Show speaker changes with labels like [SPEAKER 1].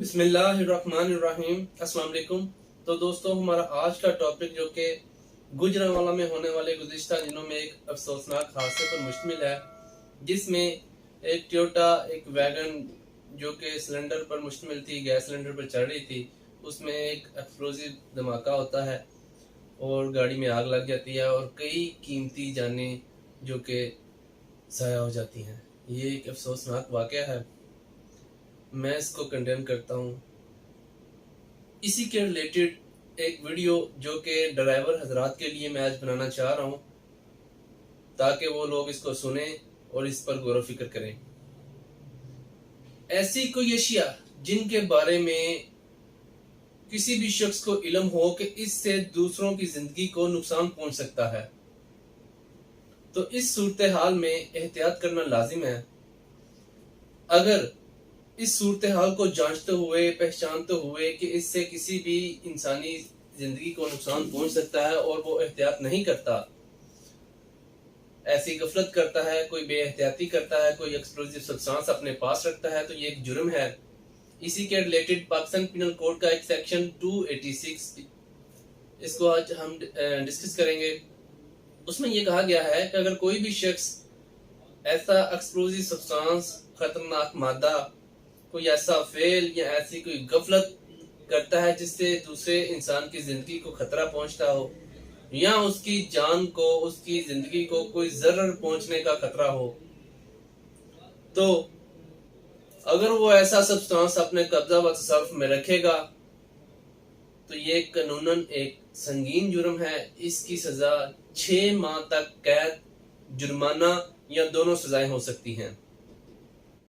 [SPEAKER 1] बिस्मिल्लाहिर्रहमानिर्रहीम। अस्सलाम वालेकुम। तो दोस्तों, हमारा आज का टॉपिक जो कि गुजरांवाला में होने वाले गुज़िश्ता दिनों में एक अफसोसनाक हादसे पर मुश्तमिल है, जिसमें एक टोयोटा एक वैगन जो कि सिलेंडर पर मुश्तमिल थी, गैस सिलेंडर पर चढ़ रही थी, उसमें एक एक्सप्लोजिव धमाका होता है और गाड़ी में आग लग जाती है और कई कीमती जानें जो कि ज़ाया हो जाती हैं। ये एक अफसोसनाक वाक़या है, मैं इसको कंडेम करता हूँ। इसी के रिलेटेड एक वीडियो जो कि ड्राइवर हजरात के लिए मैं आज बनाना चाह रहा हूँ, ताकि वो लोग इसको सुने और इस पर गौर फिक्र करें। ऐसी कोई अशिया जिनके बारे में किसी भी शख्स को इल्म हो कि इससे दूसरों की जिंदगी को नुकसान पहुंच सकता है, तो इस सूरत हाल में एहतियात करना लाजिम है। अगर इस सूरत हाल को जांचते हुए, पहचानते हुए कि इससे किसी भी इंसानी जिंदगी को नुकसान पहुंच सकता है और वो एहतियात नहीं करता, ऐसी गफलत करता है, कोई बेएहतियाती करता है, कोई एक्सप्लोजिव सब्सटेंस अपने पास रखता है, तो ये एक जुर्म है। इसी के रिलेटेड पाकिस्तान पिनल कोड का एक सेक्शन 286, इसको आज हम डिस्कस करेंगे। उसमें यह कहा गया है कि अगर कोई भी शख्स ऐसा एक्सप्लोजिव सब्सटेंस, खतरनाक मादा, कोई ऐसा फेल या ऐसी कोई गफलत करता है जिससे दूसरे इंसान की जिंदगी को खतरा पहुंचता हो या उसकी जान को, उसकी जिंदगी को कोई जरर पहुंचने का खतरा हो, तो अगर वो ऐसा सब्सटेंस अपने कब्जा व तसर्रुफ में रखेगा तो ये कानूनन एक संगीन जुर्म है। इसकी सजा 6 माह तक कैद, जुर्माना या दोनों सजाएं हो सकती हैं।